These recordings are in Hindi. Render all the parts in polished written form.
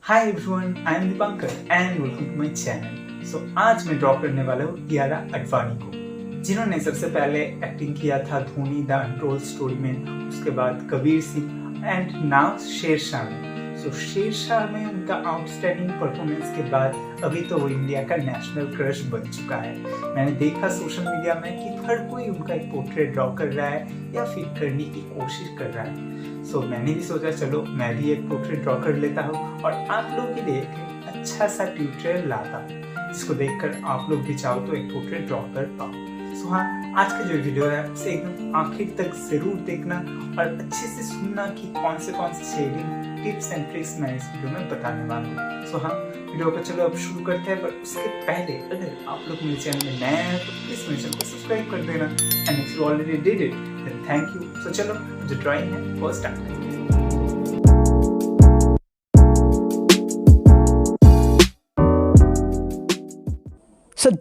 Hi everyone, I am Deepankar and welcome to my channel. आज मैं ड्रॉ करने वाला हूँ कियारा अडवाणी को, जिन्होंने सबसे पहले एक्टिंग किया था धोनी द अनटोल्ड स्टोरी में, उसके बाद कबीर सिंह एंड नाउ शेरशाह में। शेरशाह में उनका आउटस्टैंडिंग परफॉर्मेंस के बाद अभी तो वो इंडिया का नेशनल क्रश बन चुका है। मैंने देखा सोशल मीडिया में कि हर कोई उनका एक पोर्ट्रेट ड्रॉ कर रहा है या फिर करने की कोशिश कर रहा है। मैंने भी सोचा चलो मैं भी एक पोर्ट्रेट ड्रॉ कर लेता हूँ और आप लोग के लिए एक अच्छा सा ट्यूटोरियल लाता हूँ, जिसको देखकर आप लोग भी चाहो तो एक पोर्ट्रेट ड्रॉ कर पाओ। आज का जो वीडियो है उसे एकदम आखिर तक जरूर देखना और अच्छे से सुनना कि कौन से शेडिंग टिप्स एंड ट्रिक्स मैं इस वीडियो में बताने वाला हूँ। वीडियो को चलो अब शुरू करते हैं, पर उसके पहले अगर आप लोग मेरे चैनल में नए हैं तो प्लीज मेरे चैनल को सब्सक्राइब कर देना and if you already did it then thank you. चलो जो ड्राइंग है वो स्टार्ट करते हैं।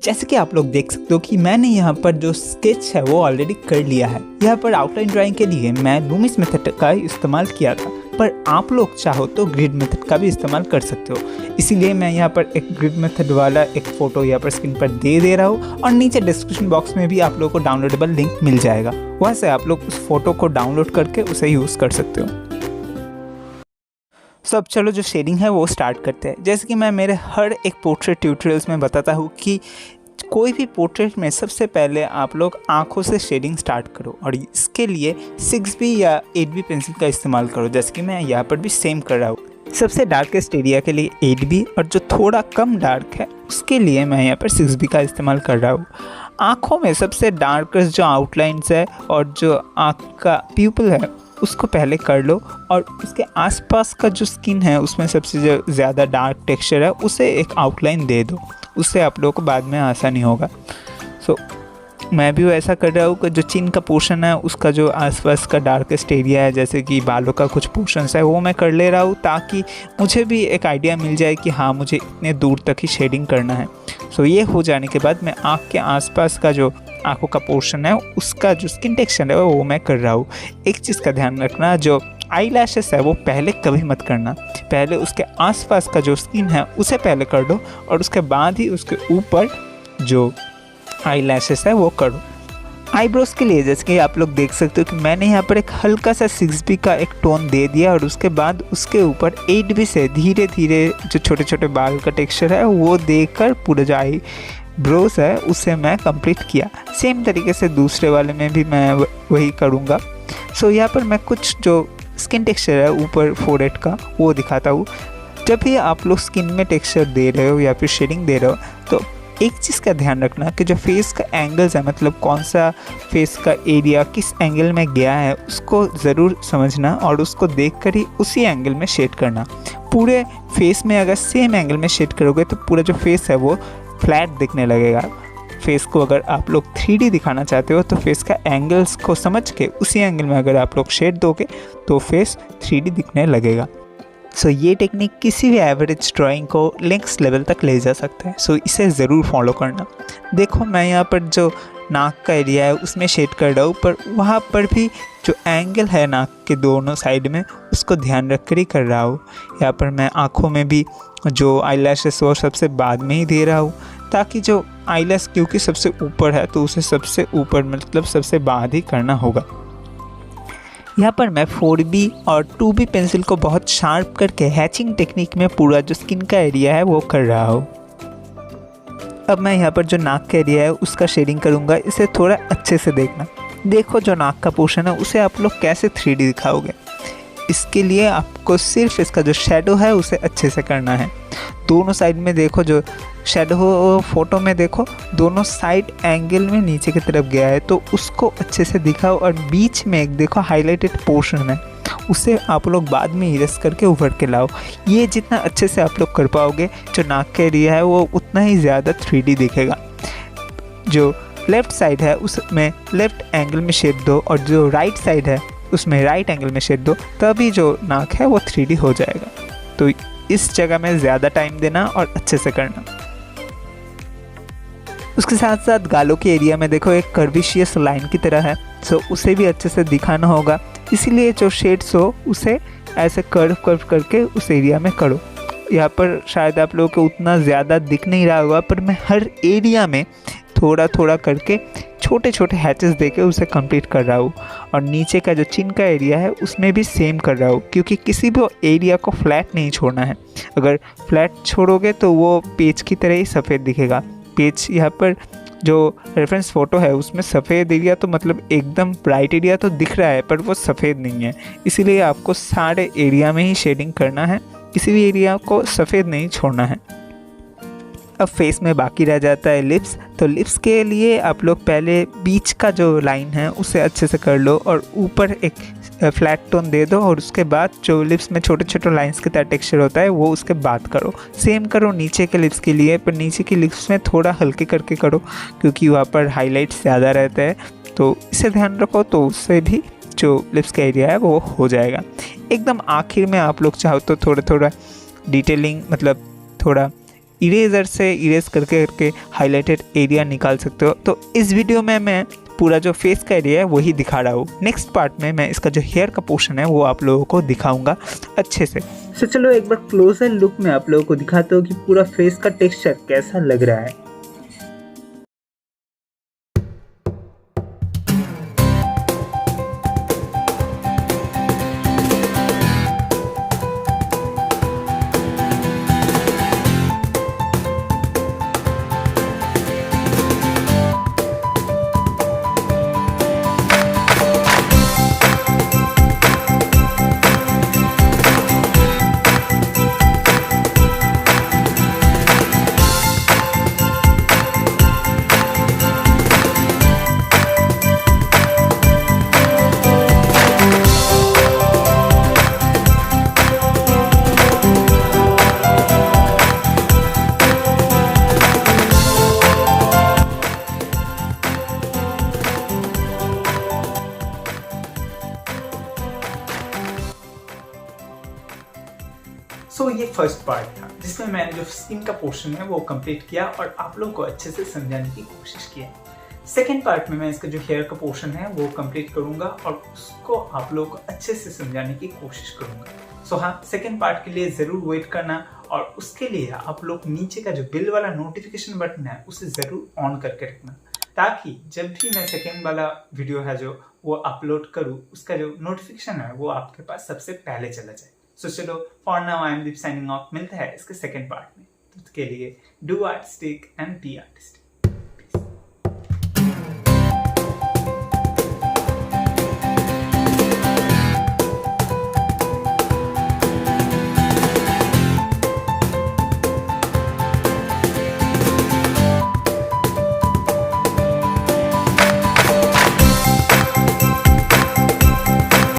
जैसे कि आप लोग देख सकते हो कि मैंने यहाँ पर जो स्केच है वो ऑलरेडी कर लिया है। यहाँ पर आउटलाइन ड्राइंग के लिए मैं लूमिस मेथड का इस्तेमाल किया था, पर आप लोग चाहो तो ग्रिड मेथड का भी इस्तेमाल कर सकते हो। इसीलिए मैं यहाँ पर एक ग्रिड मेथड वाला एक फ़ोटो यहाँ पर स्क्रीन पर दे रहा हूँ और नीचे डिस्क्रिप्शन बॉक्स में भी आप लोगों को डाउनलोडेबल लिंक मिल जाएगा, वहाँ से आप लोग उस फोटो को डाउनलोड करके उसे यूज़ कर सकते हो। अब चलो जो शेडिंग है वो स्टार्ट करते हैं। जैसे कि मैं मेरे हर एक पोर्ट्रेट ट्यूटोरियल्स में बताता हूँ कि कोई भी पोर्ट्रेट में सबसे पहले आप लोग आँखों से शेडिंग स्टार्ट करो और इसके लिए 6B या 8B पेंसिल का इस्तेमाल करो, जैसे कि मैं यहाँ पर भी सेम कर रहा हूँ। सबसे डार्केस्ट एरिया के लिए 8B और जो थोड़ा कम डार्क है उसके लिए मैं यहाँ पर 6B का इस्तेमाल कर रहा हूँ। आँखों में सबसे डार्केस्ट जो आउटलाइंस है और जो आँख का प्यूपिल है उसको पहले कर लो और उसके आसपास का जो स्किन है उसमें सबसे जो ज़्यादा डार्क टेक्सचर है उसे एक आउटलाइन दे दो, उससे आप लोगों को बाद में आसानी होगा। मैं भी ऐसा कर रहा हूँ कि जो चिन का पोर्शन है उसका जो आसपास का डार्केस्ट एरिया है, जैसे कि बालों का कुछ पोर्शंस है, वो मैं कर ले रहा हूँ ताकि मुझे भी एक आइडिया मिल जाए कि हाँ मुझे इतने दूर तक ही शेडिंग करना है। ये हो जाने के बाद मैं आँख के आसपास का जो आँखों का पोर्शन है उसका जो स्किन टेक्सचर है वो मैं कर रहा हूँ। एक चीज़ का ध्यान रखना, जो आई लैशेस है वो पहले कभी मत करना, पहले उसके आसपास का जो स्किन है उसे पहले कर दो और उसके बाद ही उसके ऊपर जो आई लैशेस है वो करो। आईब्रोज के लिए जैसे कि आप लोग देख सकते हो कि मैंने यहाँ पर एक हल्का सा 6B का एक टोन दे दिया और उसके बाद उसके ऊपर 8B से धीरे धीरे जो छोटे छोटे बाल का टेक्सचर है वो देकर पूरे जो आई ब्रोस है उसे मैं कंप्लीट किया। सेम तरीके से दूसरे वाले में भी मैं वही करूँगा। यहाँ पर मैं कुछ जो स्किन टेक्सचर है ऊपर फोरहेड का वो दिखाता हूँ। जब भी आप लोग स्किन में टेक्सचर दे रहे हो या फिर शेडिंग दे रहे हो तो एक चीज़ का ध्यान रखना कि जो फेस का एंगल्स है, मतलब कौन सा फेस का एरिया किस एंगल में गया है उसको ज़रूर समझना और उसको देखकर ही उसी एंगल में शेड करना। पूरे फेस में अगर सेम एंगल में शेड करोगे तो पूरा जो फेस है वो फ्लैट दिखने लगेगा। फेस को अगर आप लोग 3D दिखाना चाहते हो तो फेस का एंगल्स को समझ के उसी एंगल में अगर आप लोग शेड दोगे तो फेस 3D दिखने लगेगा। ये टेक्निक किसी भी एवरेज ड्राइंग को नेक्स्ट लेवल तक ले जा सकता है। इसे ज़रूर फॉलो करना। देखो मैं यहाँ पर जो नाक का एरिया है उसमें शेड कर रहा हूँ, पर वहाँ पर भी जो एंगल है नाक के दोनों साइड में उसको ध्यान रख कर ही कर रहा हूँ। यहाँ पर मैं आँखों में भी जो आई लैशेस वो सबसे बाद में ही दे रहा हूँ, ताकि जो आई लैश क्योंकि सबसे ऊपर है तो उसे सबसे ऊपर मतलब सबसे बाद ही करना होगा। यहाँ पर मैं 4B और 2B पेंसिल को बहुत शार्प करके हैचिंग टेक्निक में पूरा जो स्किन का एरिया है वो कर रहा हूँ। अब मैं यहाँ पर जो नाक का एरिया है उसका शेडिंग करूँगा, इसे थोड़ा अच्छे से देखना। देखो जो नाक का पोर्शन है उसे आप लोग कैसे 3D दिखाओगे, इसके लिए आपको सिर्फ इसका जो शेडो है उसे अच्छे से करना है। दोनों साइड में देखो, जो शेडो फोटो में देखो दोनों साइड एंगल में नीचे की तरफ गया है तो उसको अच्छे से दिखाओ और बीच में एक देखो हाईलाइटेड पोर्शन है उसे आप लोग बाद में इरेज करके उभर के लाओ। ये जितना अच्छे से आप लोग कर पाओगे जो नाक का एरिया है वो उतना ही ज़्यादा 3D दिखेगा। जो लेफ़्ट साइड है उसमें लेफ़्ट एंगल में शेड दो और जो राइट साइड है उसमें राइट एंगल में शेड दो, तभी जो नाक है वो 3D हो जाएगा। तो इस जगह में ज़्यादा टाइम देना और अच्छे से करना। उसके साथ साथ गालों के एरिया में देखो एक कर्विशियस लाइन की तरह है, उसे भी अच्छे से दिखाना होगा। इसीलिए जो शेड्स हो उसे ऐसे कर्व करके उस एरिया में करो। यहाँ पर शायद आप लोगों को उतना ज़्यादा दिख नहीं रहा होगा, पर मैं हर एरिया में थोड़ा थोड़ा करके छोटे छोटे हैचेस देके उसे कंप्लीट कर रहा हूँ। और नीचे का जो चिन का एरिया है उसमें भी सेम कर रहा हूँ, क्योंकि किसी भी एरिया को फ्लैट नहीं छोड़ना है। अगर फ्लैट छोड़ोगे तो वो पेज की तरह ही सफ़ेद दिखेगा। पेज यहाँ पर जो रेफरेंस फ़ोटो है उसमें सफ़ेद एरिया तो मतलब एकदम ब्राइट एरिया तो दिख रहा है, पर वो सफ़ेद नहीं है। इसीलिए आपको सारे एरिया में ही शेडिंग करना है, किसी भी एरिया को सफ़ेद नहीं छोड़ना है। अब फेस में बाकी रह जाता है लिप्स। तो लिप्स के लिए आप लोग पहले बीच का जो लाइन है उसे अच्छे से कर लो और ऊपर एक फ्लैट टोन दे दो, और उसके बाद जो लिप्स में छोटे छोटे लाइंस की तरह टेक्सचर होता है वो उसके बाद करो। सेम करो नीचे के लिप्स के लिए, पर नीचे के लिप्स में थोड़ा हल्के करके करो, क्योंकि वहाँ पर हाईलाइट्स ज़्यादा रहता है, तो इसे ध्यान रखो। तो उससे भी जो लिप्स का एरिया है वो हो जाएगा। एकदम आखिर में आप लोग चाहो तो थोड़ा थोड़ा डिटेलिंग, मतलब थोड़ा इरेजर से इरेज करके करके हाईलाइटेड एरिया निकाल सकते हो। तो इस वीडियो में मैं पूरा जो फेस का एरिया है वही दिखा रहा हूँ। नेक्स्ट पार्ट में मैं इसका जो हेयर का पोर्शन है वो आप लोगों को दिखाऊंगा अच्छे से। तो चलो एक बार क्लोजर लुक में आप लोगों को दिखाता हूँ कि पूरा फेस का टेक्सचर कैसा लग रहा है। ये फर्स्ट पार्ट था जिसमें मैंने जो स्किन का पोर्शन है वो कंप्लीट किया और आप लोगों को अच्छे से समझाने की कोशिश की है। सेकेंड पार्ट में मैं इसका जो हेयर का पोर्शन है वो कंप्लीट करूंगा और उसको आप लोगों को अच्छे से समझाने की कोशिश करूंगा। सो हाँ, सेकेंड पार्ट के लिए जरूर वेट करना, और उसके लिए आप लोग नीचे का जो बिल वाला नोटिफिकेशन बटन है उसे जरूर ऑन करके रखना, ताकि जब भी मैं सेकेंड वाला वीडियो है जो वो अपलोड करूँ उसका जो नोटिफिकेशन है वो आपके पास सबसे पहले चला जाए। सो चलो, for now I am Deep signing off. मिलता है इसके सेकेंड पार्ट में। तो उसके लिए do artistic and be artistic.